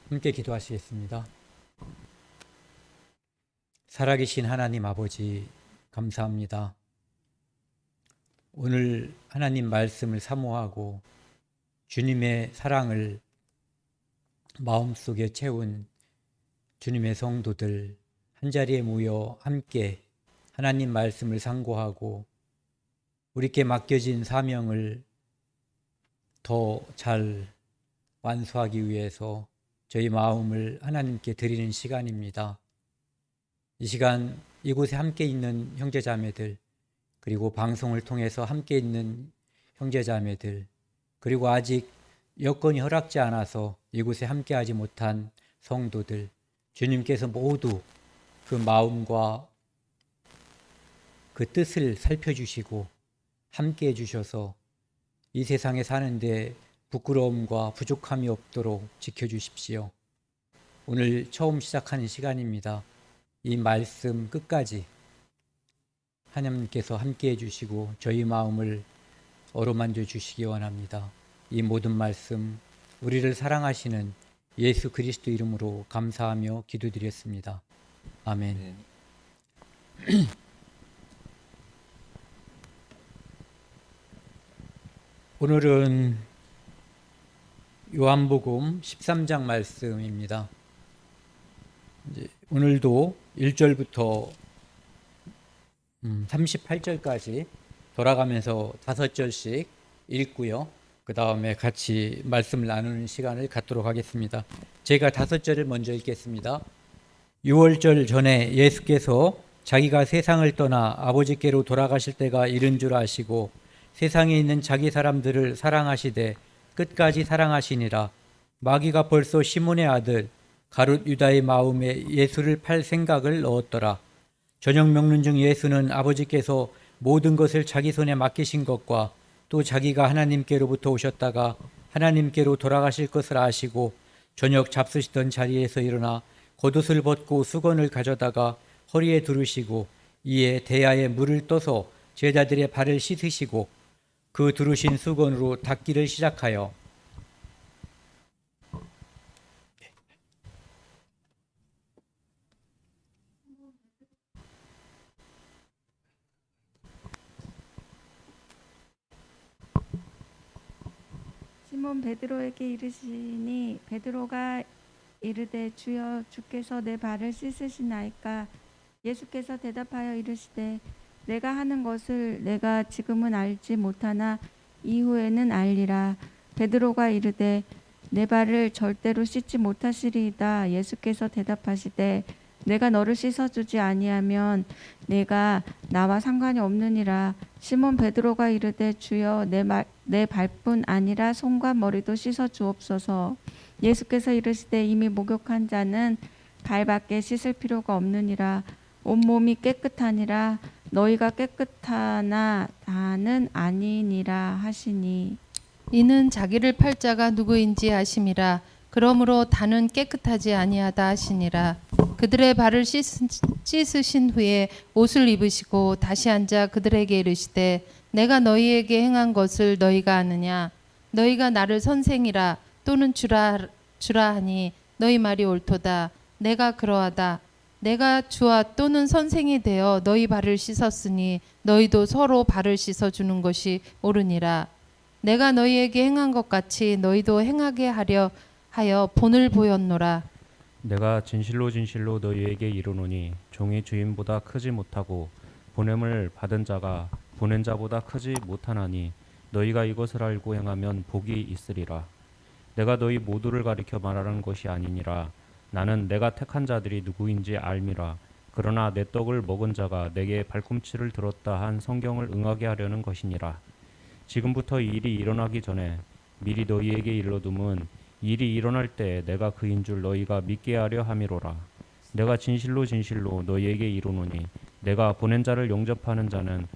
함께 기도하시겠습니다. 살아계신 하나님 아버지, 감사합니다. 오늘 하나님 말씀을 사모하고 주님의 사랑을 마음속에 채운 주님의 성도들 한자리에 모여 함께 하나님 말씀을 상고하고 우리께 맡겨진 사명을 더 잘 완수하기 위해서 저희 마음을 하나님께 드리는 시간입니다. 이 시간 이곳에 함께 있는 형제자매들, 그리고 방송을 통해서 함께 있는 형제자매들, 그리고 아직 여건이 허락지 않아서 이곳에 함께하지 못한 성도들, 주님께서 모두 그 마음과 그 뜻을 살펴주시고 함께해 주셔서 이 세상에 사는데 부끄러움과 부족함이 없도록 지켜주십시오. 오늘 처음 시작하는 시간입니다. 이 말씀 끝까지 하나님께서 함께해 주시고 저희 마음을 어루만져 주시기 원합니다. 이 모든 말씀 우리를 사랑하시는 예수 그리스도 이름으로 감사하며 기도드렸습니다. 아멘. 오늘은 요한복음 13장 말씀입니다. 오늘도 1절부터 38절까지 돌아가면서 5절씩 읽고요. 그 다음에 같이 말씀을 나누는 시간을 갖도록 하겠습니다. 제가 5절을 먼저 읽겠습니다. 6월절 전에 예수께서 자기가 세상을 떠나 아버지께로 돌아가실 때가 이른 줄 아시고 세상에 있는 자기 사람들을 사랑하시되 끝까지 사랑하시니라. 마귀가 벌써 시몬의 아들 가룟 유다의 마음에 예수를 팔 생각을 넣었더라. 저녁 먹는 중 예수는 아버지께서 모든 것을 자기 손에 맡기신 것과 또 자기가 하나님께로부터 오셨다가 하나님께로 돌아가실 것을 아시고 저녁 잡수시던 자리에서 일어나 겉옷을 벗고 수건을 가져다가 허리에 두르시고 이에 대야에 물을 떠서 제자들의 발을 씻으시고 그 두르신 수건으로 닦기를 시작하여 시몬 베드로에게 이르시니 베드로가 이르되 주여 주께서 내 발을 씻으시나이까. 예수께서 대답하여 이르시되 내가 하는 것을 내가 지금은 알지 못하나 이후에는 알리라. 베드로가 이르되 내 발을 절대로 씻지 못하시리이다. 예수께서 대답하시되 내가 너를 씻어주지 아니하면 내가 나와 상관이 없느니라. 시몬 베드로가 이르되 주여 내 발뿐 아니라 손과 머리도 씻어 주옵소서. 예수께서 이르시되 이미 목욕한 자는 발밖에 씻을 필요가 없느니라. 온몸이 깨끗하니라. 너희가 깨끗하나 다는 아니니라 하시니. 이는 자기를 팔 자가 누구인지 아심이라. 그러므로 다는 깨끗하지 아니하다 하시니라. 그들의 발을 씻으신 후에 옷을 입으시고 다시 앉아 그들에게 이르시되 내가 너희에게 행한 것을 너희가 아느냐. 너희가 나를 선생이라 또는 주라 하니 너희 말이 옳도다. 내가 그러하다. 내가 주와 또는 선생이 되어 너희 발을 씻었으니 너희도 서로 발을 씻어주는 것이 옳으니라. 내가 너희에게 행한 것 같이 너희도 행하게 하려 하여 본을 보였노라. 내가 진실로 진실로 너희에게 이르노니 종이 주인보다 크지 못하고 보냄을 받은 자가 보낸 자보다 크지 못하나니 너희가 이것을 알고 행하면 복이 있으리라. 내가 너희 모두를 가리켜 말하는 것이 아니니라. 나는 내가 택한 자들이 누구인지 알미라. 그러나 내 떡을 먹은 자가 내게 발꿈치를 들었다 한 성경을 응하게 하려는 것이니라. 지금부터 이 일이 일어나기 전에 미리 너희에게 일러둠은 일이 일어날 때 내가 그인 줄 너희가 믿게 하려 함이로라. 내가 진실로 진실로 너희에게 이르노니 내가 보낸 자를 영접하는 자는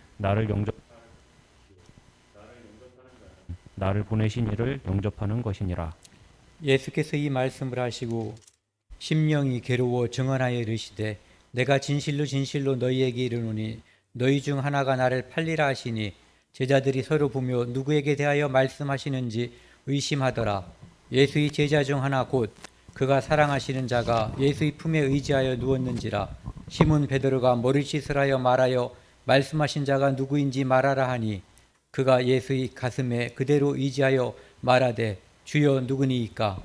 나를 보내신 이를 영접하는 것이니라. 예수께서 이 말씀을 하시고 심령이 괴로워 증언하여 이르시되 내가 진실로 진실로 너희에게 이르노니 너희 중 하나가 나를 팔리라 하시니 제자들이 서로 보며 누구에게 대하여 말씀하시는지 의심하더라. 예수의 제자 중 하나 곧 그가 사랑하시는 자가 예수의 품에 의지하여 누웠는지라. 시몬 베드로가 머리 씻으라여 말하여 말씀하신 자가 누구인지 말하라 하니 그가 예수의 가슴에 그대로 의지하여 말하되 주여 누구니이까.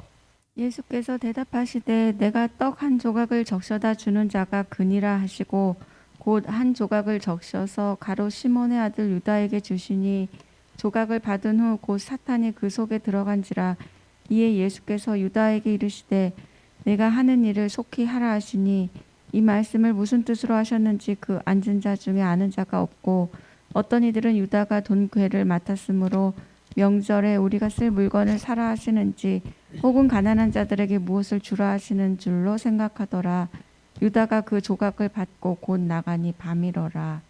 예수께서 대답하시되 내가 떡 한 조각을 적셔다 주는 자가 그니라 하시고 곧 한 조각을 적셔서 가롯 시몬의 아들 유다에게 주시니 조각을 받은 후 곧 사탄이 그 속에 들어간지라. 이에 예수께서 유다에게 이르시되 내가 하는 일을 속히 하라 하시니 이 말씀을 무슨 뜻으로 하셨는지 그 앉은 자 중에 아는 자가 없고 어떤 이들은 유다가 돈 궤를 맡았으므로 명절에 우리가 쓸 물건을 사라 하시는지 혹은 가난한 자들에게 무엇을 주라 하시는 줄로 생각하더라. 유다가 그 조각을 받고 곧 나가니 밤이러라.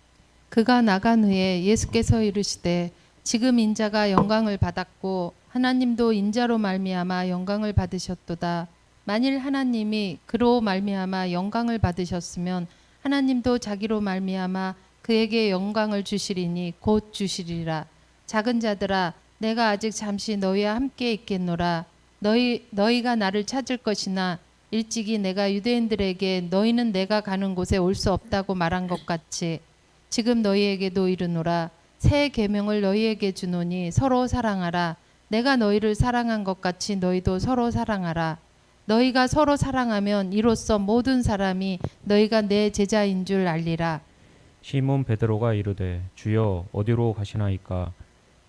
그가 나간 후에 예수께서 이르시되 지금 인자가 영광을 받았고 하나님도 인자로 말미암아 영광을 받으셨도다. 만일 하나님이 그로 말미암아 영광을 받으셨으면 하나님도 자기로 말미암아 그에게 영광을 주시리니 곧 주시리라. 작은 자들아 내가 아직 잠시 너희와 함께 있겠노라. 너희가 나를 찾을 것이나 일찍이 내가 유대인들에게 너희는 내가 가는 곳에 올 수 없다고 말한 것 같이 지금 너희에게도 이르노라. 새 계명을 너희에게 주노니 서로 사랑하라. 내가 너희를 사랑한 것 같이 너희도 서로 사랑하라. 너희가 서로 사랑하면 이로써 모든 사람이 너희가 내 제자인 줄 알리라. 시몬 베드로가 이르되 주여 어디로 가시나이까.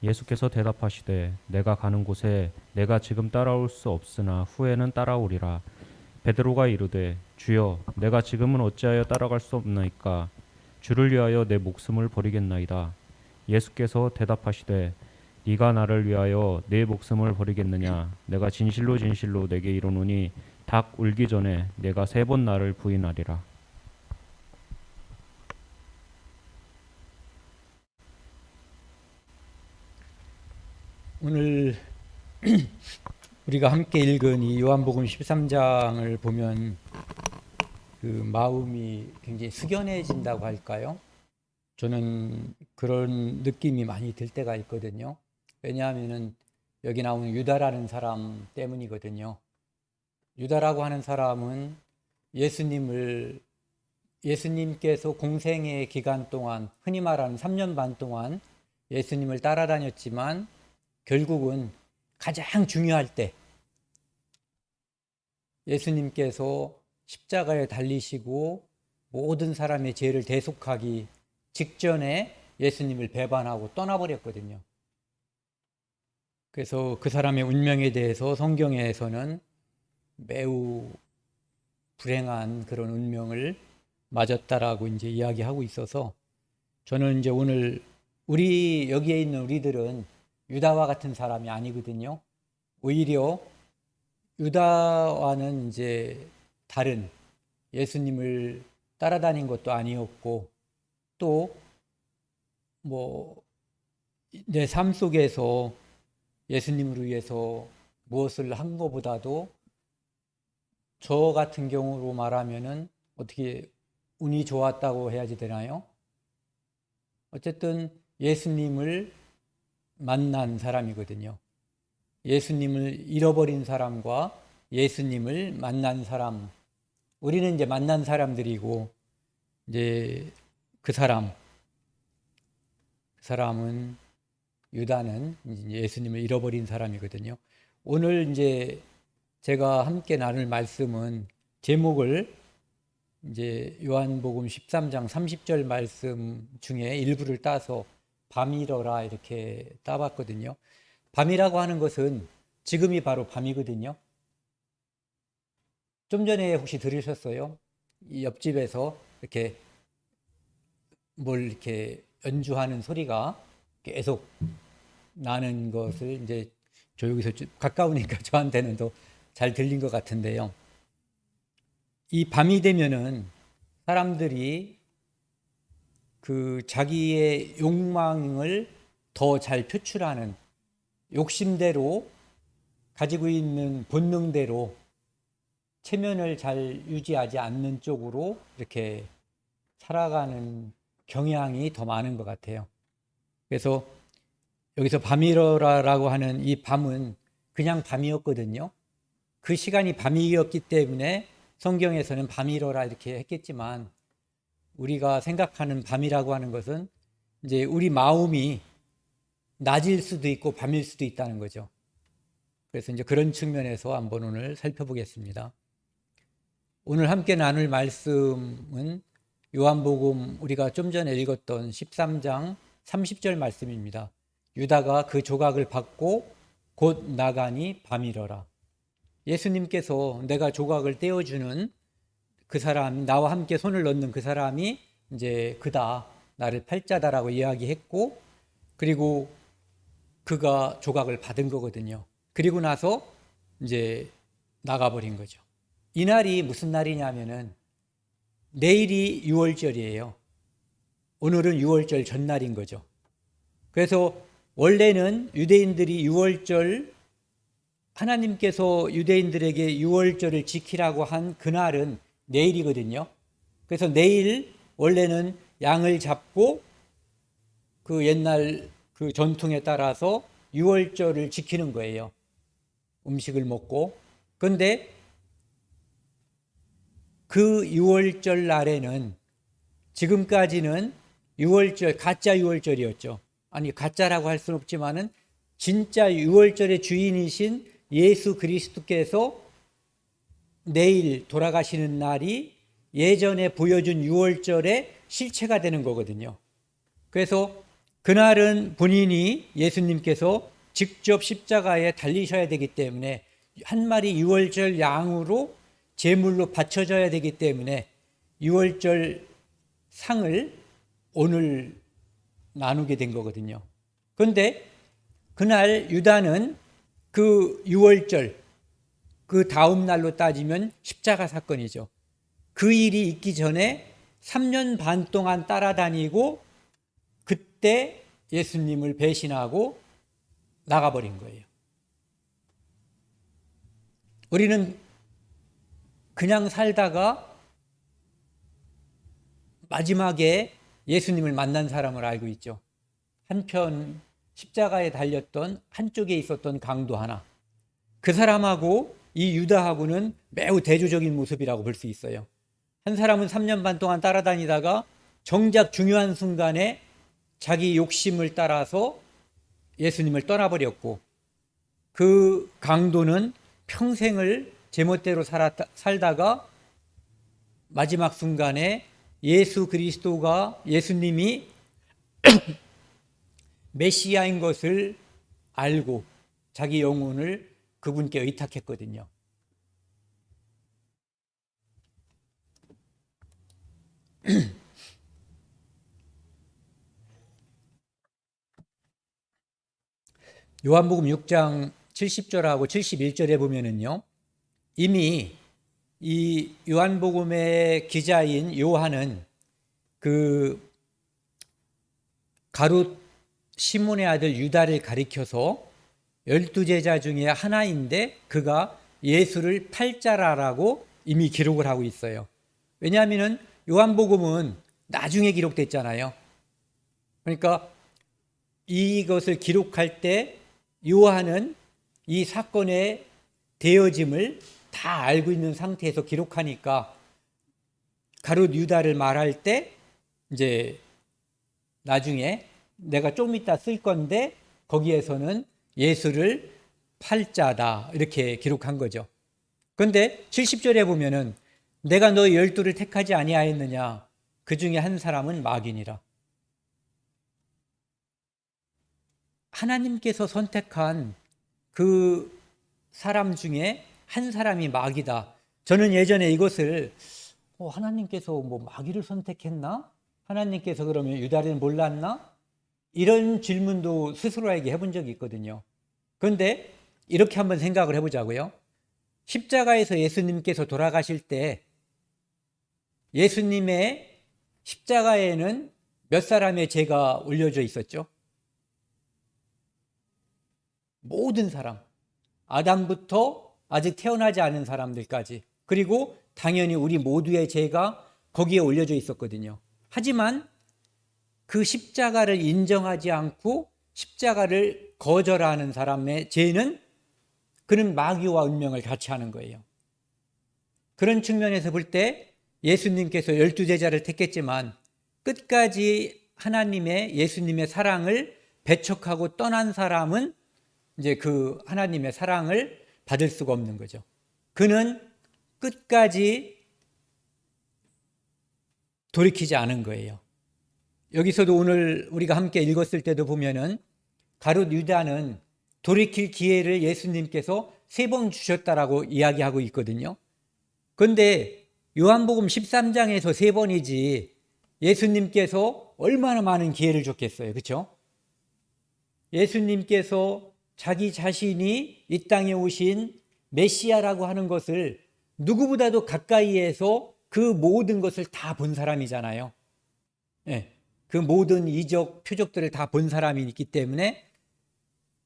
예수께서 대답하시되 내가 가는 곳에 내가 지금 따라올 수 없으나 후에는 따라오리라. 베드로가 이르되 주여 내가 지금은 어찌하여 따라갈 수 없나이까. 주를 위하여 내 목숨을 버리겠나이다. 예수께서 대답하시되 네가 나를 위하여 내 목숨을 버리겠느냐. 내가 진실로 진실로 내게 이르노니 닭 울기 전에 내가 3번 나를 부인하리라. 오늘 우리가 함께 읽은 이 요한복음 13장을 보면 그 마음이 굉장히 숙연해진다고 할까요? 저는 그런 느낌이 많이 들 때가 있거든요. 왜냐하면은 여기 나오는 유다라는 사람 때문이거든요. 유다라고 하는 사람은 예수님께서 공생의 기간 동안 흔히 말하는 3년 반 동안 예수님을 따라다녔지만 결국은 가장 중요할 때 예수님께서 십자가에 달리시고 모든 사람의 죄를 대속하기 직전에 예수님을 배반하고 떠나버렸거든요. 그래서 그 사람의 운명에 대해서 성경에서는 매우 불행한 그런 운명을 맞았다라고 이제 이야기하고 있어서 저는 이제 오늘 여기에 있는 우리들은 유다와 같은 사람이 아니거든요. 오히려 유다와는 이제 다른 예수님을 따라다닌 것도 아니었고 또 뭐 내 삶 속에서 예수님을 위해서 무엇을 한 것보다도 저 같은 경우로 말하면은 어떻게 운이 좋았다고 해야지 되나요? 어쨌든 예수님을 만난 사람이거든요. 예수님을 잃어버린 사람과 예수님을 만난 사람, 우리는 이제 만난 사람들이고 이제 그 사람은 유다는 이제 예수님을 잃어버린 사람이거든요. 오늘 이제 제가 함께 나눌 말씀은 제목을 이제 요한복음 13장 30절 말씀 중에 일부를 따서 밤이러라 이렇게 따봤거든요. 밤이라고 하는 것은 지금이 바로 밤이거든요. 좀 전에 혹시 들으셨어요? 이 옆집에서 이렇게 뭘 이렇게 연주하는 소리가 계속 나는 것을 이제 저 여기서 가까우니까 저한테는 더 잘 들린 것 같은데요. 이 밤이 되면은 사람들이 그 자기의 욕망을 더 잘 표출하는 욕심대로 가지고 있는 본능대로 체면을 잘 유지하지 않는 쪽으로 이렇게 살아가는 경향이 더 많은 것 같아요. 그래서 여기서 밤이러라라고 하는 이 밤은 그냥 밤이었거든요. 그 시간이 밤이었기 때문에 성경에서는 밤이로라 이렇게 했겠지만, 우리가 생각하는 밤이라고 하는 것은 이제 우리 마음이 낮일 수도 있고 밤일 수도 있다는 거죠. 그래서 이제 그런 측면에서 한번 오늘 살펴보겠습니다. 오늘 함께 나눌 말씀은 요한복음 우리가 좀 전에 읽었던 13장 30절 말씀입니다. 유다가 그 조각을 받고 곧 나가니 밤이러라. 예수님께서 내가 조각을 떼어주는 그 사람, 나와 함께 손을 넣는 그 사람이 이제 그다, 나를 팔자다라고 이야기했고, 그리고 그가 조각을 받은 거거든요. 그리고 나서 이제 나가버린 거죠. 이날이 무슨 날이냐면은 내일이 6월절이에요. 오늘은 6월절 전날인 거죠. 그래서 원래는 유대인들이 6월절, 하나님께서 유대인들에게 6월절을 지키라고 한 그날은 내일이거든요. 그래서 내일 원래는 양을 잡고 그 옛날 그 전통에 따라서 6월절을 지키는 거예요. 음식을 먹고. 그런데 그 6월절 날에는 지금까지는 6월절, 가짜 6월절이었죠. 아니, 가짜라고 할 수는 없지만은 진짜 6월절의 주인이신 예수 그리스도께서 내일 돌아가시는 날이 예전에 보여준 6월절의 실체가 되는 거거든요. 그래서 그날은 본인이 예수님께서 직접 십자가에 달리셔야 되기 때문에 한 마리 6월절 양으로 제물로 바쳐져야 되기 때문에 6월절 상을 오늘 나누게 된 거거든요. 그런데 그날 유다는 그 6월절, 그 다음 날로 따지면 십자가 사건이죠. 그 일이 있기 전에 3년 반 동안 따라다니고 그때 예수님을 배신하고 나가버린 거예요. 우리는 그냥 살다가 마지막에 예수님을 만난 사람을 알고 있죠. 한편 십자가에 달렸던 한쪽에 있었던 강도 하나. 그 사람하고 이 유다하고는 매우 대조적인 모습이라고 볼 수 있어요. 한 사람은 3년 반 동안 따라다니다가 정작 중요한 순간에 자기 욕심을 따라서 예수님을 떠나버렸고, 그 강도는 평생을 제멋대로 살다가 마지막 순간에 예수 그리스도가, 예수님이 메시아인 것을 알고 자기 영혼을 그분께 의탁했거든요. 요한복음 6장 70절하고 71절에 보면은요, 이미 이 요한복음의 기자인 요한은 그 가룟 시몬의 아들 유다를 가리켜서 12제자 중에 하나인데 그가 예수를 팔자라라고 이미 기록을 하고 있어요. 왜냐하면 요한복음은 나중에 기록됐잖아요. 그러니까 이것을 기록할 때 요한은 이 사건의 되어짐을 다 알고 있는 상태에서 기록하니까 가룟 유다를 말할 때 이제 나중에 내가 좀 이따 쓸 건데 거기에서는 예수를 팔자다 이렇게 기록한 거죠. 그런데 70절에 보면은 내가 너 12를 택하지 아니하였느냐, 그 중에 한 사람은 마귀니라. 하나님께서 선택한 그 사람 중에 한 사람이 마귀다. 저는 예전에 이것을 하나님께서 뭐 마귀를 선택했나? 하나님께서 그러면 유다를 몰랐나? 이런 질문도 스스로에게 해본 적이 있거든요. 그런데 이렇게 한번 생각을 해보자고요. 십자가에서 예수님께서 돌아가실 때 예수님의 십자가에는 몇 사람의 죄가 올려져 있었죠? 모든 사람, 아담부터 아직 태어나지 않은 사람들까지, 그리고 당연히 우리 모두의 죄가 거기에 올려져 있었거든요. 하지만 그 십자가를 인정하지 않고 십자가를 거절하는 사람의 죄는 그는 마귀와 운명을 같이 하는 거예요. 그런 측면에서 볼 때 예수님께서 12제자를 택했지만 끝까지 하나님의 예수님의 사랑을 배척하고 떠난 사람은 이제 그 하나님의 사랑을 받을 수가 없는 거죠. 그는 끝까지 돌이키지 않은 거예요. 여기서도 오늘 우리가 함께 읽었을 때도 보면은 가룟 유다는 돌이킬 기회를 예수님께서 3번 주셨다라고 이야기하고 있거든요. 그런데 요한복음 13장에서 3번이지 예수님께서 얼마나 많은 기회를 줬겠어요. 그렇죠? 예수님께서 자기 자신이 이 땅에 오신 메시아라고 하는 것을 누구보다도 가까이에서 그 모든 것을 다 본 사람이잖아요. 예, 그 모든 이적, 표적들을 다 본 사람이기 때문에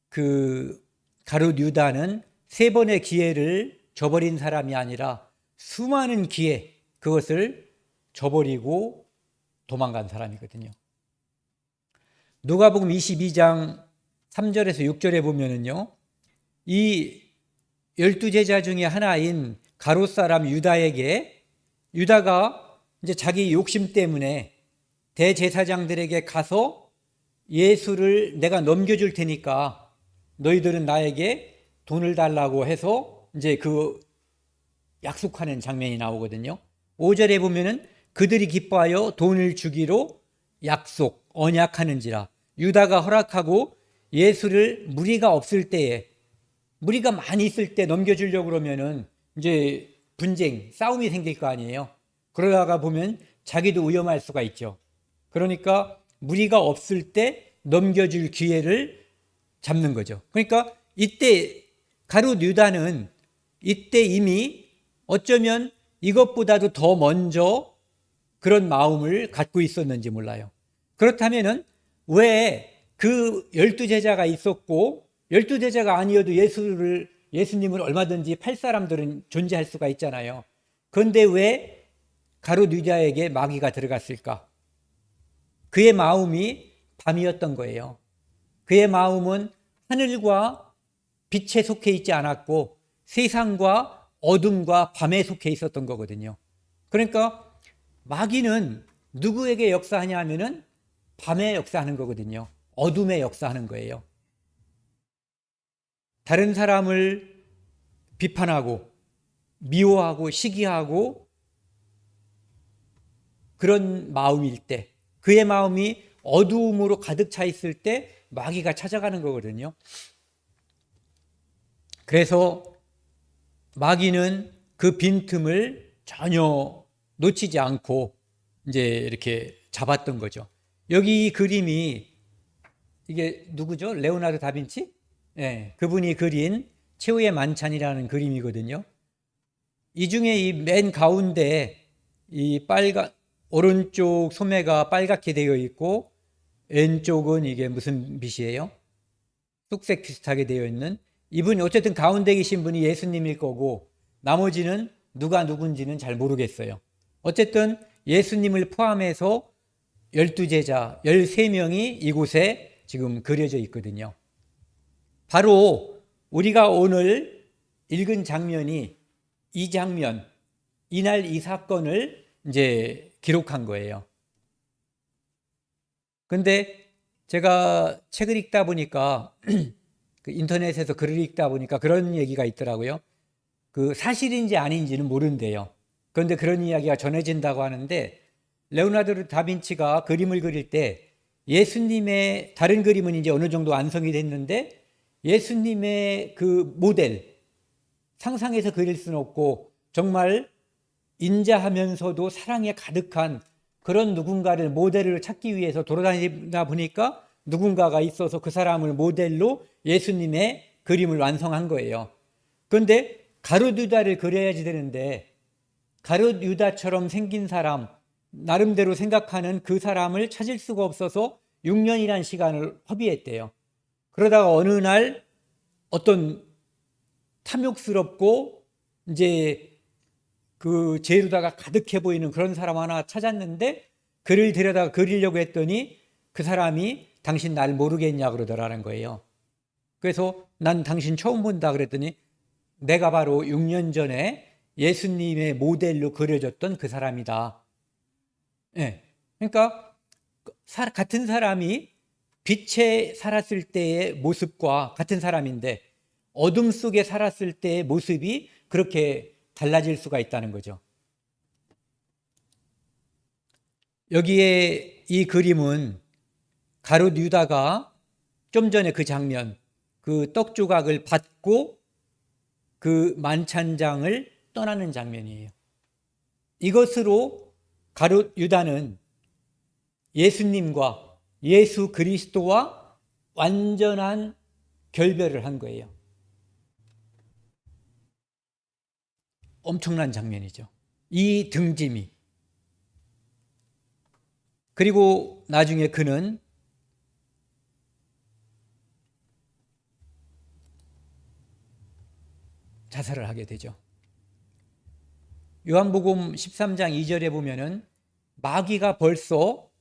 그 가룟 유다는 3번의 기회를 저버린 사람이 아니라 수많은 기회, 그것을 저버리고 도망간 사람이거든요. 누가복음 22장 3절에서 6절에 보면은요, 이 12제자 중에 하나인 가롯 사람 유다에게, 유다가 이제 자기 욕심 때문에 대제사장들에게 가서 예수를 내가 넘겨줄 테니까 너희들은 나에게 돈을 달라고 해서 이제 그 약속하는 장면이 나오거든요. 5절에 보면은 그들이 기뻐하여 돈을 주기로 약속, 언약하는지라. 유다가 허락하고 예수를 무리가 없을 때에, 무리가 많이 있을 때 넘겨주려고 그러면은 이제 분쟁, 싸움이 생길 거 아니에요. 그러다가 보면 자기도 위험할 수가 있죠. 그러니까 무리가 없을 때 넘겨줄 기회를 잡는 거죠. 그러니까 이때 가룟 유다는 이때 이미 어쩌면 이것보다도 더 먼저 그런 마음을 갖고 있었는지 몰라요. 그렇다면은 왜 그 12제자가 있었고 12제자가 아니어도 예수님을 얼마든지 팔 사람들은 존재할 수가 있잖아요. 그런데 왜 가룟 유다에게 마귀가 들어갔을까? 그의 마음이 밤이었던 거예요. 그의 마음은 하늘과 빛에 속해 있지 않았고 세상과 어둠과 밤에 속해 있었던 거거든요. 그러니까 마귀는 누구에게 역사하냐 하면은 밤에 역사하는 거거든요. 어둠에 역사하는 거예요. 다른 사람을 비판하고 미워하고 시기하고 그런 마음일 때, 그의 마음이 어두움으로 가득 차 있을 때 마귀가 찾아가는 거거든요. 그래서 마귀는 그 빈틈을 전혀 놓치지 않고 이제 이렇게 잡았던 거죠. 여기 이 그림이 이게 누구죠? 레오나르도 다빈치? 네, 그분이 그린 최후의 만찬이라는 그림이거든요. 이 중에 이 맨 가운데 이 빨간 오른쪽 소매가 빨갛게 되어 있고 왼쪽은 이게 무슨 빛이에요? 쑥색 비슷하게 되어 있는 이분이 어쨌든 가운데 계신 분이 예수님일 거고 나머지는 누가 누군지는 잘 모르겠어요. 어쨌든 예수님을 포함해서 12제자 13명이 이곳에 지금 그려져 있거든요. 바로 우리가 오늘 읽은 장면이 이 장면, 이날 이 사건을 이제 기록한 거예요. 근데 제가 책을 읽다 보니까 그 인터넷에서 글을 읽다 보니까 그런 얘기가 있더라고요. 그 사실인지 아닌지는 모른대요. 그런데 그런 이야기가 전해진다고 하는데 레오나르도 다빈치가 그림을 그릴 때 예수님의 다른 그림은 이제 어느 정도 완성이 됐는데 예수님의 그 모델 상상해서 그릴 수는 없고 정말 인자하면서도 사랑에 가득한 그런 누군가를 모델을 찾기 위해서 돌아다니다 보니까 누군가가 있어서 그 사람을 모델로 예수님의 그림을 완성한 거예요. 그런데 가룟 유다를 그려야지 되는데 가룟 유다처럼 생긴 사람, 나름대로 생각하는 그 사람을 찾을 수가 없어서 6년이라는 시간을 허비했대요. 그러다가 어느 날 어떤 탐욕스럽고 이제 그 죄로다가 가득해 보이는 그런 사람 하나 찾았는데 그를 데려다가 그리려고 했더니 그 사람이 당신 날 모르겠냐 그러더라는 거예요. 그래서 난 당신 처음 본다 그랬더니 내가 바로 6년 전에 예수님의 모델로 그려졌던 그 사람이다. 예. 그러니까 같은 사람이 빛에 살았을 때의 모습과 같은 사람인데 어둠 속에 살았을 때의 모습이 그렇게 달라질 수가 있다는 거죠. 여기에 이 그림은 가룟 유다가 좀 전에 그 장면, 그 떡 조각을 받고 그 만찬장을 떠나는 장면이에요. 이것으로 가룟 유다는 예수님과 예수 그리스도와 완전한 결별을 한 거예요. 엄청난 장면이죠. 이 등짐이. 그리고 나중에 그는 자살을 하게 되죠. 요한복음 13장 2절에 보면은 마귀가 벌써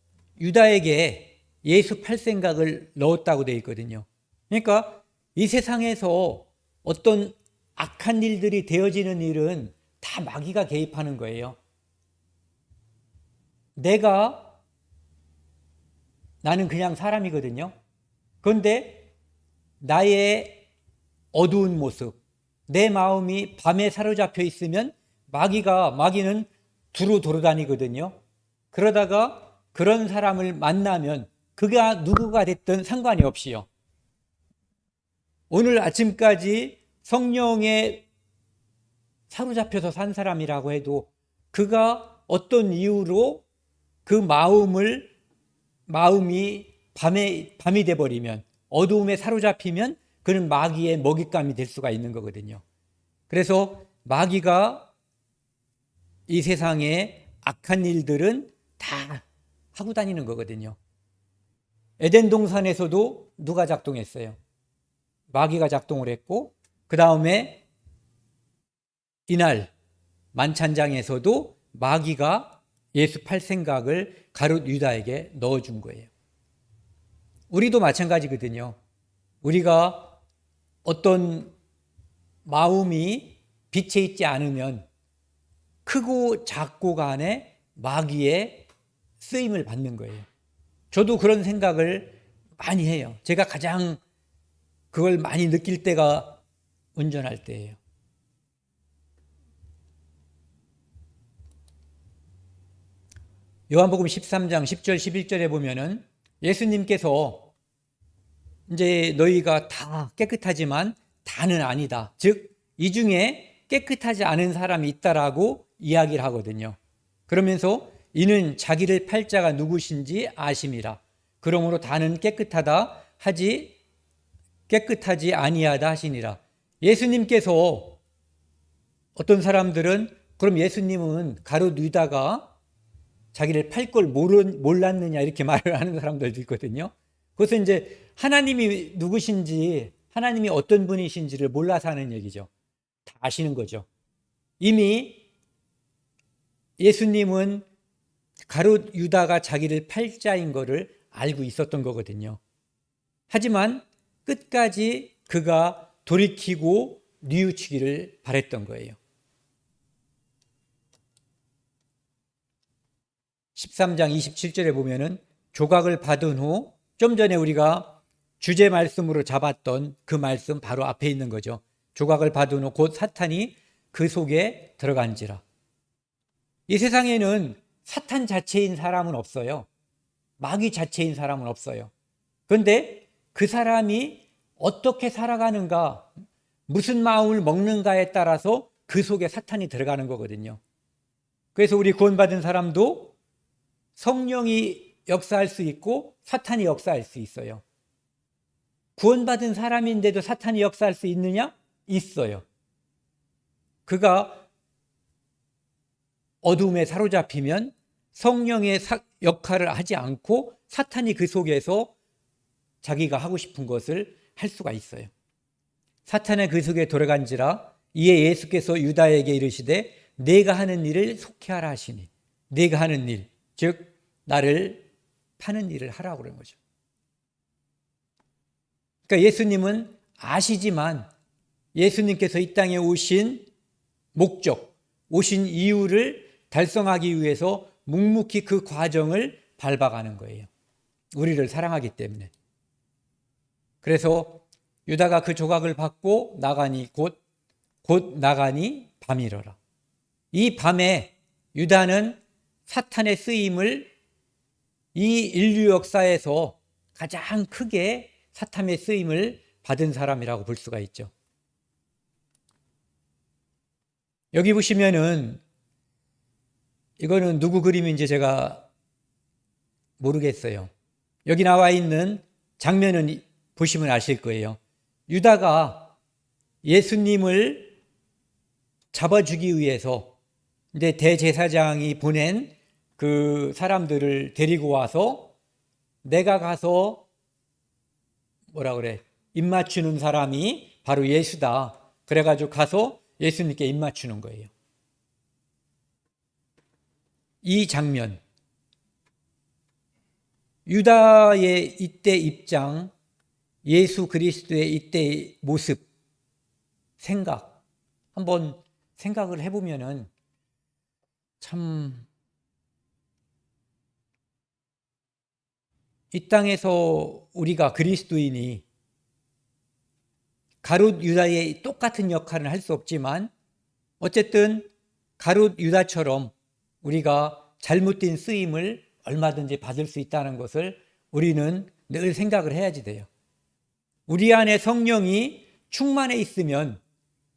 유다에게 예수 팔 생각을 넣었다고 되어 있거든요. 그러니까 이 세상에서 어떤 악한 일들이 되어지는 일은 다 마귀가 개입하는 거예요. 나는 그냥 사람이거든요. 그런데 나의 어두운 모습, 내 마음이 밤에 사로잡혀 있으면 마귀는 두루 돌아다니거든요. 그러다가 그런 사람을 만나면 그가 누구가 됐든 상관이 없이요. 오늘 아침까지 성령에 사로잡혀서 산 사람이라고 해도 그가 어떤 이유로 그 마음이 밤이 돼버리면, 어두움에 사로잡히면 그는 마귀의 먹잇감이 될 수가 있는 거거든요. 그래서 마귀가 이 세상에 악한 일들은 다 하고 다니는 거거든요. 에덴 동산에서도 누가 작동했어요? 마귀가 작동을 했고, 그 다음에 이날 만찬장에서도 마귀가 예수 팔 생각을 가룟 유다에게 넣어준 거예요. 우리도 마찬가지거든요. 우리가 어떤 마음이 빛에 있지 않으면 크고 작고 간에 마귀의 쓰임을 받는 거예요. 저도 그런 생각을 많이 해요. 제가 가장 그걸 많이 느낄 때가 운전할 때예요. 요한복음 13장 10절 11절에 보면은 예수님께서 이제 너희가 다 깨끗하지만 다는 아니다. 즉, 이 중에 깨끗하지 않은 사람이 있다라고 이야기를 하거든요. 그러면서 이는 자기를 팔 자가 누구신지 아심이라. 그러므로 다는 깨끗하지 아니하다 하시니라. 예수님께서 어떤 사람들은 그럼 예수님은 가룟 유다가 자기를 팔 걸 몰랐느냐 이렇게 말을 하는 사람들도 있거든요. 그것은 이제 하나님이 누구신지, 하나님이 어떤 분이신지를 몰라서 하는 얘기죠. 다 아시는 거죠. 이미 예수님은 가룟 유다가 자기를 팔 자인 거를 알고 있었던 거거든요. 하지만 끝까지 그가 돌이키고 뉘우치기를 바랬던 거예요. 13장 27절에 보면은 조각을 받은 후, 좀 전에 우리가 주제 말씀으로 잡았던 그 말씀 바로 앞에 있는 거죠. 조각을 받은 후 곧 사탄이 그 속에 들어간지라. 이 세상에는 사탄 자체인 사람은 없어요. 마귀 자체인 사람은 없어요. 그런데 그 사람이 어떻게 살아가는가, 무슨 마음을 먹는가에 따라서 그 속에 사탄이 들어가는 거거든요. 그래서 우리 구원받은 사람도 성령이 역사할 수 있고 사탄이 역사할 수 있어요. 구원받은 사람인데도 사탄이 역사할 수 있느냐? 있어요. 그가 어둠에 사로잡히면 성령의 역할을 하지 않고 사탄이 그 속에서 자기가 하고 싶은 것을 할 수가 있어요. 사탄의 그 속에 들어간지라. 이에 예수께서 유다에게 이르시되 내가 하는 일을 속히 하라 하시니. 내가 하는 일, 즉 나를 파는 일을 하라고 그런 거죠. 그러니까 예수님은 아시지만 예수님께서 이 땅에 오신 목적, 오신 이유를 달성하기 위해서 묵묵히 그 과정을 밟아가는 거예요. 우리를 사랑하기 때문에. 그래서 유다가 그 조각을 받고 나가니 곧 나가니 밤이러라. 이 밤에 유다는 사탄의 쓰임을 이 인류 역사에서 가장 크게 사탄의 쓰임을 받은 사람이라고 볼 수가 있죠. 여기 보시면은 이거는 누구 그림인지 제가 모르겠어요. 여기 나와 있는 장면은 보시면 아실 거예요. 유다가 예수님을 잡아주기 위해서 근데 대제사장이 보낸 그 사람들을 데리고 와서 내가 가서 뭐라 그래? 입 맞추는 사람이 바로 예수다. 그래가지고 가서 예수님께 입 맞추는 거예요. 이 장면, 유다의 이때 입장, 예수 그리스도의 이때의 모습, 생각, 한번 생각을 해보면은 참 이 땅에서 우리가 그리스도인이 가룟 유다의 똑같은 역할을 할 수 없지만 어쨌든 가룟 유다처럼 우리가 잘못된 쓰임을 얼마든지 받을 수 있다는 것을 우리는 늘 생각을 해야지 돼요. 우리 안에 성령이 충만해 있으면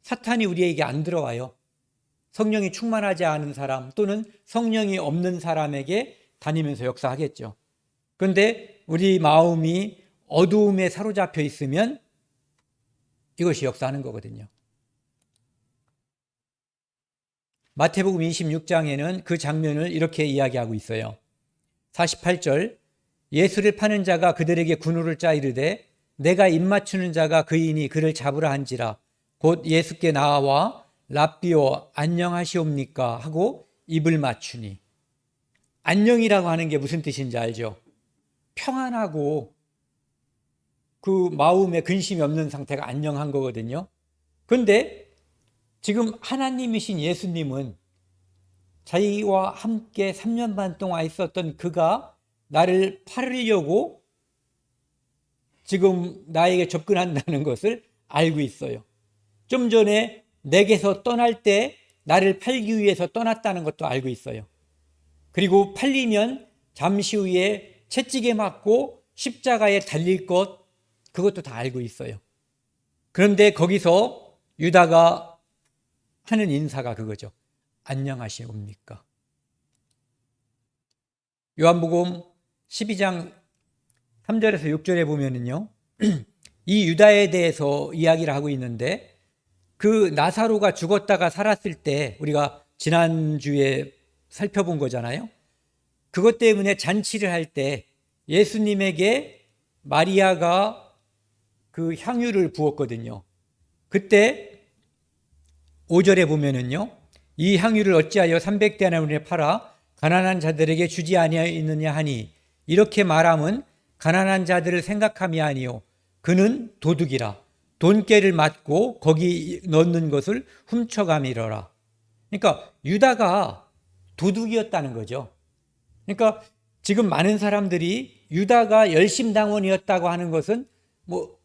사탄이 우리에게 안 들어와요. 성령이 충만하지 않은 사람 또는 성령이 없는 사람에게 다니면서 역사하겠죠. 그런데 우리 마음이 어두움에 사로잡혀 있으면 이것이 역사하는 거거든요. 마태복음 26장에는 그 장면을 이렇게 이야기하고 있어요. 48절, 예수를 파는 자가 그들에게 군우를 짜 이르되 내가 입맞추는 자가 그이니 그를 잡으라 한지라. 곧 예수께 나와 랍비오 안녕하시옵니까 하고 입을 맞추니. 안녕이라고 하는 게 무슨 뜻인지 알죠? 평안하고 그 마음에 근심이 없는 상태가 안녕한 거거든요. 그런데 지금 하나님이신 예수님은 자기와 함께 3년 반 동안 있었던 그가 나를 팔으려고 지금 나에게 접근한다는 것을 알고 있어요. 좀 전에 내게서 떠날 때 나를 팔기 위해서 떠났다는 것도 알고 있어요. 그리고 팔리면 잠시 후에 채찍에 맞고 십자가에 달릴 것, 그것도 다 알고 있어요. 그런데 거기서 유다가 하는 인사가 그거죠. 안녕하시옵니까? 요한복음 12장 3절에서 6절에 보면은요, 이 유다에 대해서 이야기를 하고 있는데 그 나사로가 죽었다가 살았을 때 우리가 지난주에 살펴본 거잖아요. 그것 때문에 잔치를 할 때 예수님에게 마리아가 그 향유를 부었거든요. 그때 5절에 보면은요, 이 향유를 어찌하여 300데나리온에 팔아 가난한 자들에게 주지 아니하였느냐 하니 이렇게 말함은 가난한 자들을 생각함이 아니요 그는 도둑이라 돈깨를 맞고 거기 넣는 것을 훔쳐감이러라. 그러니까 유다가 도둑이었다는 거죠. 그러니까 지금 많은 사람들이 유다가 열심당원이었다고 하는 것은 뭐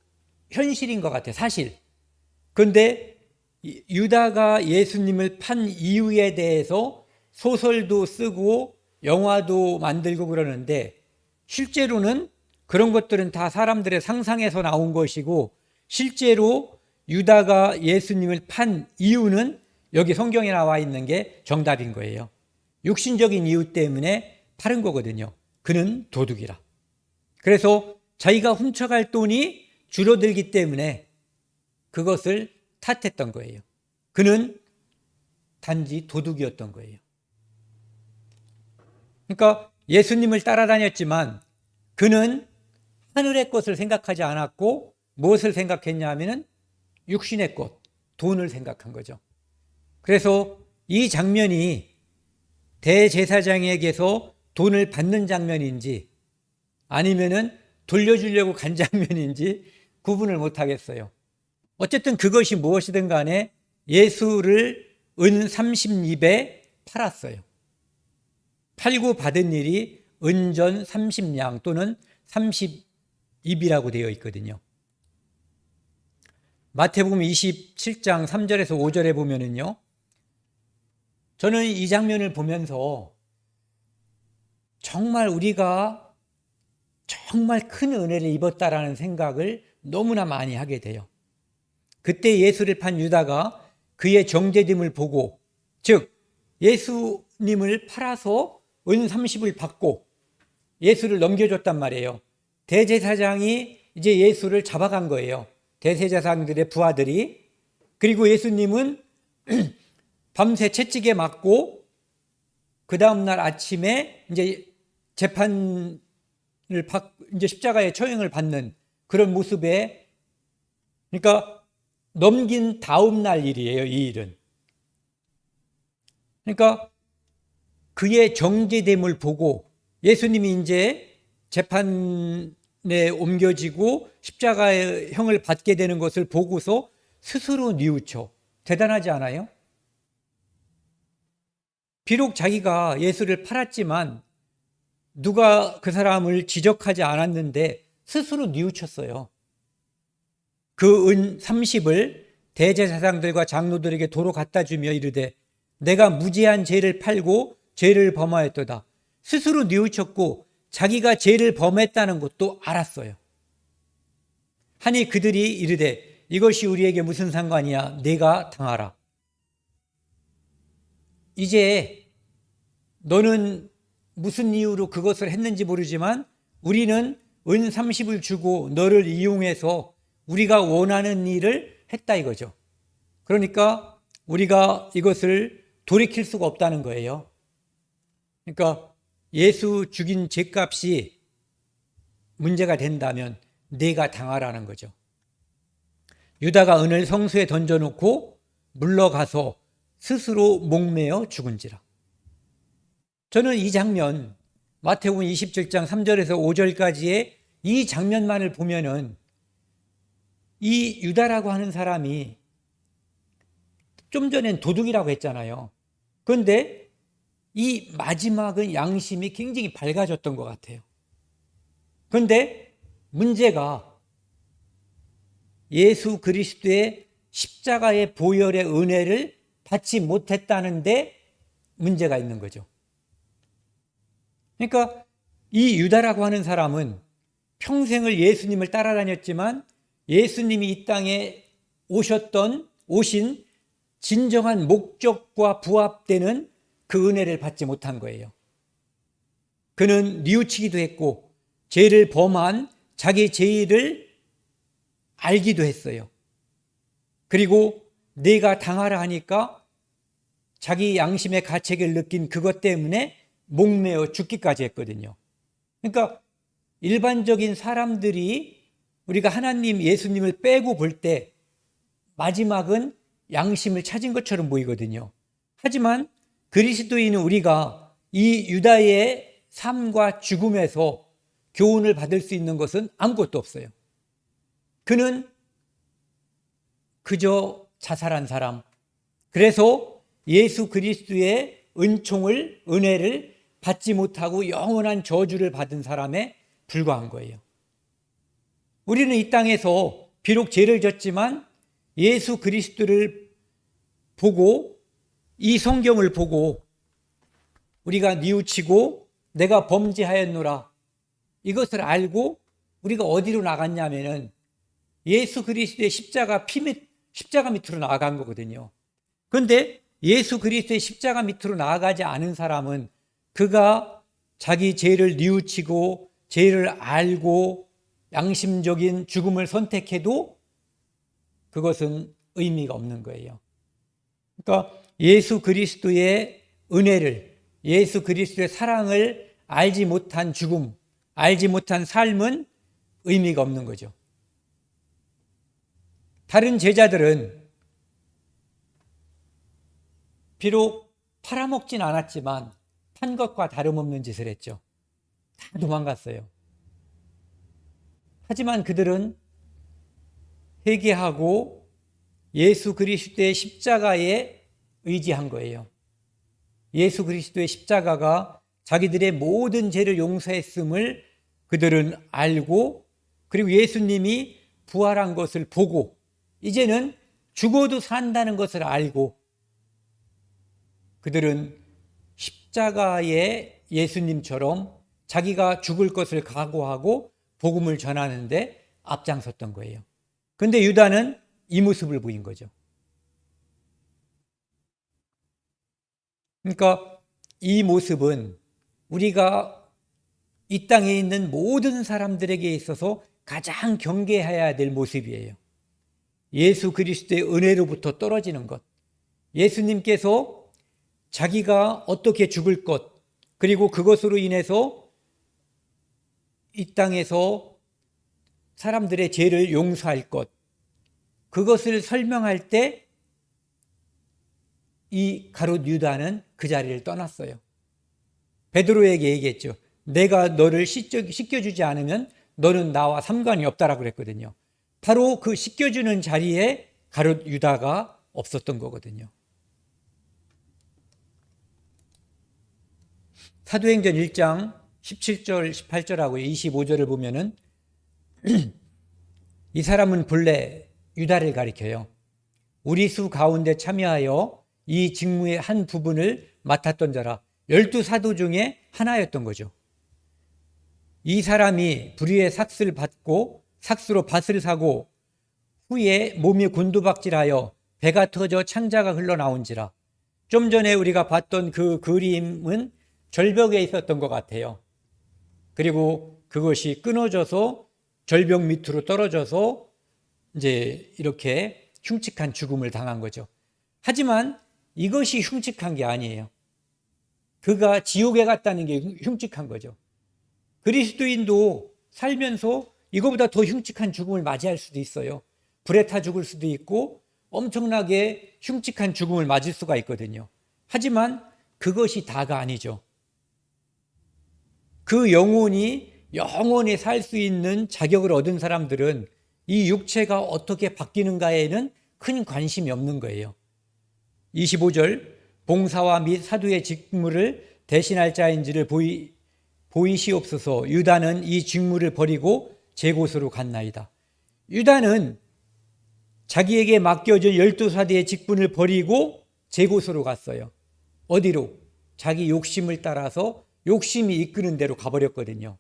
현실인 것 같아요. 사실. 그런데 유다가 예수님을 판 이유에 대해서 소설도 쓰고 영화도 만들고 그러는데 실제로는 그런 것들은 다 사람들의 상상에서 나온 것이고 실제로 유다가 예수님을 판 이유는 여기 성경에 나와 있는 게 정답인 거예요. 육신적인 이유 때문에 팔은 거거든요. 그는 도둑이라. 그래서 자기가 훔쳐갈 돈이 줄어들기 때문에 그것을 탓했던 거예요. 그는 단지 도둑이었던 거예요. 그러니까 예수님을 따라다녔지만 그는 하늘의 것을 생각하지 않았고 무엇을 생각했냐 하면은 육신의 것, 돈을 생각한 거죠. 그래서 이 장면이 대제사장에게서 돈을 받는 장면인지 아니면은 돌려주려고 간 장면인지 구분을 못 하겠어요. 어쨌든 그것이 무엇이든 간에 예수를 은 30입에 팔았어요. 팔고 받은 일이 은전 30냥 또는 30입이라고 되어 있거든요. 마태복음 27장 3절에서 5절에 보면은요, 저는 이 장면을 보면서 정말 우리가 정말 큰 은혜를 입었다라는 생각을 너무나 많이 하게 돼요. 그때 예수를 판 유다가 그의 정죄됨을 보고, 즉 예수님을 팔아서 은 30을 받고 예수를 넘겨줬단 말이에요. 대제사장이 이제 예수를 잡아간 거예요. 대제사장들의 부하들이. 그리고 예수님은 밤새 채찍에 맞고 그 다음날 아침에 이제 재판을 이제 십자가의 처형을 받는 그런 모습에, 그러니까 넘긴 다음 날 일이에요, 이 일은. 그러니까 그의 정죄됨을 보고 예수님이 이제 재판에 옮겨지고 십자가의 형을 받게 되는 것을 보고서 스스로 뉘우쳐. 대단하지 않아요? 비록 자기가 예수를 팔았지만 누가 그 사람을 지적하지 않았는데 스스로 뉘우쳤어요. 그 은 30을 대제사장들과 장로들에게 도로 갖다 주며 이르되 내가 무죄한 죄를 팔고 죄를 범하였도다. 스스로 뉘우쳤고 자기가 죄를 범했다는 것도 알았어요. 하니 그들이 이르되 이것이 우리에게 무슨 상관이야? 네가 당하라. 이제 너는 무슨 이유로 그것을 했는지 모르지만 우리는 은 30을 주고 너를 이용해서 우리가 원하는 일을 했다 이거죠. 그러니까 우리가 이것을 돌이킬 수가 없다는 거예요. 그러니까 예수 죽인 죄값이 문제가 된다면 네가 당하라는 거죠. 유다가 은을 성수에 던져놓고 물러가서 스스로 목매어 죽은지라. 저는 이 장면, 마태복음 27장 3절에서 5절까지의 이 장면만을 보면은 이 유다라고 하는 사람이 좀 전엔 도둑이라고 했잖아요. 그런데 이 마지막은 양심이 굉장히 밝아졌던 것 같아요. 그런데 문제가 예수 그리스도의 십자가의 보혈의 은혜를 받지 못했다는데 문제가 있는 거죠. 그러니까 이 유다라고 하는 사람은 평생을 예수님을 따라다녔지만 예수님이 이 땅에 오신 진정한 목적과 부합되는 그 은혜를 받지 못한 거예요. 그는 뉘우치기도 했고 죄를 범한 자기 죄를 알기도 했어요. 그리고 내가 당하라 하니까 자기 양심의 가책을 느낀 그것 때문에 목매어 죽기까지 했거든요. 그러니까 일반적인 사람들이 우리가 하나님 예수님을 빼고 볼 때 마지막은 양심을 찾은 것처럼 보이거든요. 하지만 그리스도인은 우리가 이 유다의 삶과 죽음에서 교훈을 받을 수 있는 것은 아무것도 없어요. 그는 그저 자살한 사람, 그래서 예수 그리스도의 은혜를 받지 못하고 영원한 저주를 받은 사람에 불과한 거예요. 우리는 이 땅에서 비록 죄를 졌지만 예수 그리스도를 보고 이 성경을 보고 우리가 뉘우치고 내가 범죄하였노라 이것을 알고 우리가 어디로 나갔냐면은 예수 그리스도의 십자가 밑으로 나아간 거거든요. 그런데 예수 그리스도의 십자가 밑으로 나아가지 않은 사람은 그가 자기 죄를 뉘우치고 죄를 알고 양심적인 죽음을 선택해도 그것은 의미가 없는 거예요. 그러니까 예수 그리스도의 은혜를, 예수 그리스도의 사랑을 알지 못한 죽음, 알지 못한 삶은 의미가 없는 거죠. 다른 제자들은 비록 팔아먹진 않았지만 판 것과 다름없는 짓을 했죠. 다 도망갔어요. 하지만 그들은 회개하고 예수 그리스도의 십자가에 의지한 거예요. 예수 그리스도의 십자가가 자기들의 모든 죄를 용서했음을 그들은 알고, 그리고 예수님이 부활한 것을 보고 이제는 죽어도 산다는 것을 알고, 그들은 십자가의 예수님처럼 자기가 죽을 것을 각오하고 복음을 전하는데 앞장섰던 거예요. 그런데 유다는 이 모습을 보인 거죠. 그러니까 이 모습은 우리가 이 땅에 있는 모든 사람들에게 있어서 가장 경계해야 될 모습이에요. 예수 그리스도의 은혜로부터 떨어지는 것, 예수님께서 자기가 어떻게 죽을 것, 그리고 그것으로 인해서 이 땅에서 사람들의 죄를 용서할 것, 그것을 설명할 때 이 가룟 유다는 그 자리를 떠났어요. 베드로에게 얘기했죠. 내가 너를 씻겨주지 않으면 너는 나와 상관이 없다라고 그랬거든요. 바로 그 씻겨주는 자리에 가룟 유다가 없었던 거거든요. 사도행전 1장 17절, 18절하고 25절을 보면은 이 사람은 본래 유다를 가리켜요. 우리 수 가운데 참여하여 이 직무의 한 부분을 맡았던 자라. 12사도 중에 하나였던 거죠. 이 사람이 불의의 삭슬 받고 삭수로 밭을 사고 후에 몸이 곤두박질하여 배가 터져 창자가 흘러나온지라. 좀 전에 우리가 봤던 그 그림은 절벽에 있었던 것 같아요. 그리고 그것이 끊어져서 절벽 밑으로 떨어져서 이제 이렇게 흉측한 죽음을 당한 거죠. 하지만 이것이 흉측한 게 아니에요. 그가 지옥에 갔다는 게 흉측한 거죠. 그리스도인도 살면서 이거보다 더 흉측한 죽음을 맞이할 수도 있어요. 불에 타 죽을 수도 있고 엄청나게 흉측한 죽음을 맞을 수가 있거든요. 하지만 그것이 다가 아니죠. 그 영혼이 영원히 살 수 있는 자격을 얻은 사람들은 이 육체가 어떻게 바뀌는가에는 큰 관심이 없는 거예요. 25절, 봉사와 및 사도의 직무를 대신할 자인지를 보이시옵소서. 유다는 이 직무를 버리고 제 곳으로 갔나이다. 유다는 자기에게 맡겨진 12사도의 직분을 버리고 제 곳으로 갔어요. 어디로? 자기 욕심을 따라서 욕심이 이끄는 대로 가버렸거든요.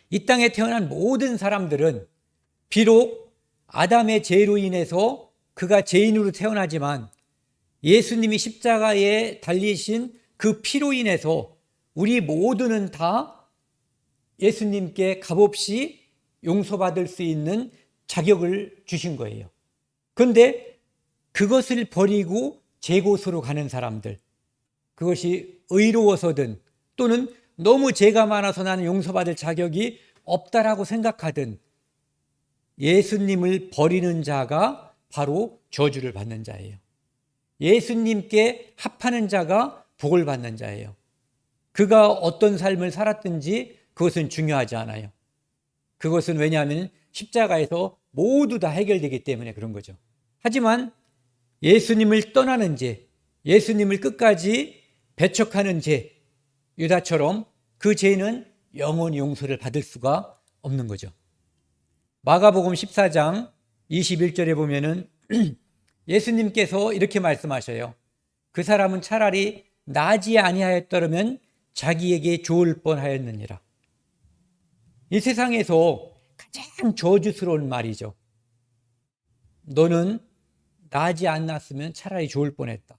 이 땅에 태어난 모든 사람들은 비록 아담의 죄로 인해서 그가 죄인으로 태어나지만 예수님이 십자가에 달리신 그 피로 인해서 우리 모두는 다 예수님께 값없이 용서받을 수 있는 자격을 주신 거예요. 그런데 그것을 버리고 제 곳으로 가는 사람들, 그것이 의로워서든 또는 너무 죄가 많아서 나는 용서받을 자격이 없다라고 생각하든 예수님을 버리는 자가 바로 저주를 받는 자예요. 예수님께 합하는 자가 복을 받는 자예요. 그가 어떤 삶을 살았든지 그것은 중요하지 않아요. 그것은 왜냐하면 십자가에서 모두 다 해결되기 때문에 그런 거죠. 하지만 예수님을 떠나는 죄, 예수님을 끝까지 배척하는 죄, 유다처럼 그 죄는 영원히 용서를 받을 수가 없는 거죠. 마가복음 14장 21절에 보면은 예수님께서 이렇게 말씀하셔요. 그 사람은 차라리 나지 아니하였더라면 자기에게 좋을 뻔하였느니라. 이 세상에서 가장 저주스러운 말이죠. 너는 나지 않았으면 차라리 좋을 뻔했다.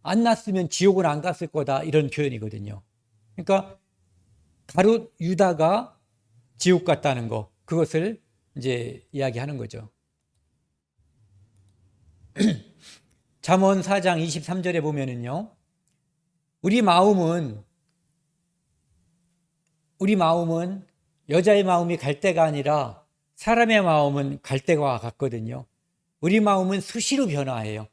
안 났으면 지옥은 안 갔을 거다, 이런 표현이거든요. 그러니까 가룟 유다가 지옥 갔다는 거, 그것을 이제 이야기하는 거죠. 잠언 4장 23절에 보면은요, 우리 마음은 여자의 마음이 갈대가 아니라 사람의 마음은 갈대와 같거든요. 우리 마음은 수시로 변화해요.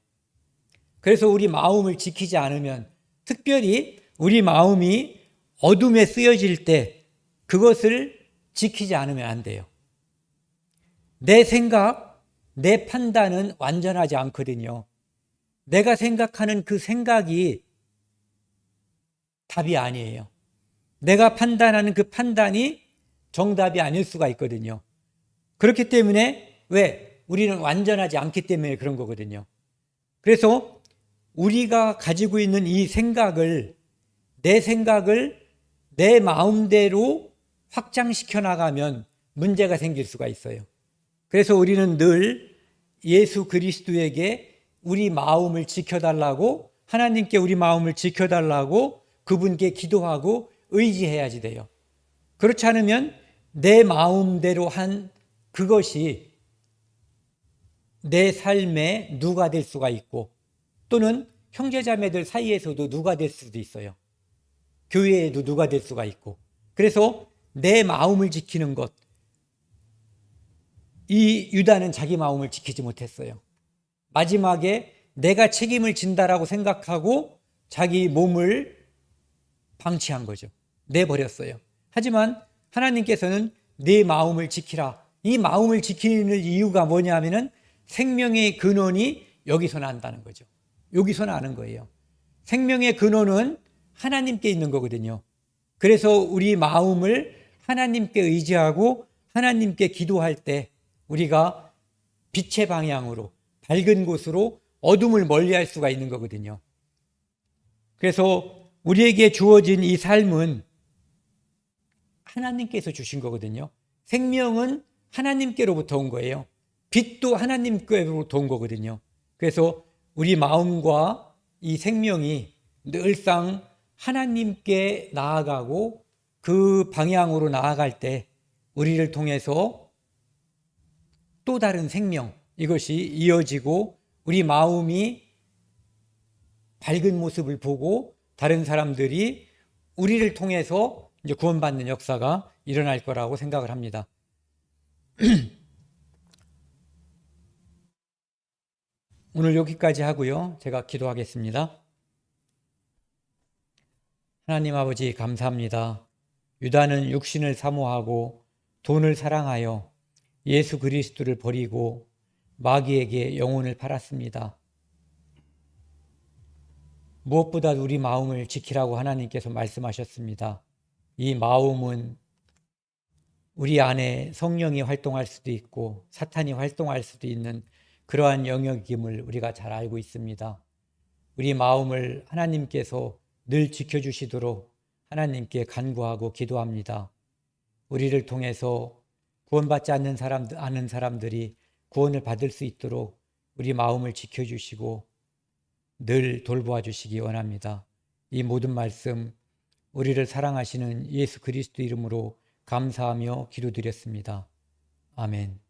그래서 우리 마음을 지키지 않으면, 특별히 우리 마음이 어둠에 쓰여질 때 그것을 지키지 않으면 안 돼요. 내 생각, 내 판단은 완전하지 않거든요. 내가 생각하는 그 생각이 답이 아니에요. 내가 판단하는 그 판단이 정답이 아닐 수가 있거든요. 그렇기 때문에 왜? 우리는 완전하지 않기 때문에 그런 거거든요. 그래서 우리가 가지고 있는 이 생각을 내 마음대로 확장시켜 나가면 문제가 생길 수가 있어요. 그래서 우리는 늘 예수 그리스도에게 우리 마음을 지켜달라고, 하나님께 우리 마음을 지켜달라고 그분께 기도하고 의지해야지 돼요. 그렇지 않으면 내 마음대로 한 그것이 내 삶에 누가 될 수가 있고, 또는 형제자매들 사이에서도 누가 될 수도 있어요. 교회에도 누가 될 수가 있고. 그래서 내 마음을 지키는 것, 이 유다는 자기 마음을 지키지 못했어요. 마지막에 내가 책임을 진다라고 생각하고 자기 몸을 방치한 거죠. 내버렸어요. 하지만 하나님께서는 내 마음을 지키라. 이 마음을 지키는 이유가 뭐냐면은 생명의 근원이 여기서 난다는 거죠. 여기서 나는 거예요. 생명의 근원은 하나님께 있는 거거든요. 그래서 우리 마음을 하나님께 의지하고 하나님께 기도할 때 우리가 빛의 방향으로, 밝은 곳으로 어둠을 멀리할 수가 있는 거거든요. 그래서 우리에게 주어진 이 삶은 하나님께서 주신 거거든요. 생명은 하나님께로부터 온 거예요. 빛도 하나님께로부터 온 거거든요. 그래서 우리 마음과 이 생명이 늘상 하나님께 나아가고 그 방향으로 나아갈 때 우리를 통해서 또 다른 생명, 이것이 이어지고 우리 마음이 밝은 모습을 보고 다른 사람들이 우리를 통해서 이제 구원받는 역사가 일어날 거라고 생각을 합니다. 오늘 여기까지 하고요. 제가 기도하겠습니다. 하나님 아버지 감사합니다. 유다는 육신을 사모하고 돈을 사랑하여 예수 그리스도를 버리고 마귀에게 영혼을 팔았습니다. 무엇보다 우리 마음을 지키라고 하나님께서 말씀하셨습니다. 이 마음은 우리 안에 성령이 활동할 수도 있고 사탄이 활동할 수도 있는 그러한 영역임을 우리가 잘 알고 있습니다. 우리 마음을 하나님께서 늘 지켜주시도록 하나님께 간구하고 기도합니다. 우리를 통해서 구원받지 않는 아는 사람들이 구원을 받을 수 있도록 우리 마음을 지켜주시고 늘 돌보아 주시기 원합니다. 이 모든 말씀 우리를 사랑하시는 예수 그리스도 이름으로 감사하며 기도드렸습니다. 아멘.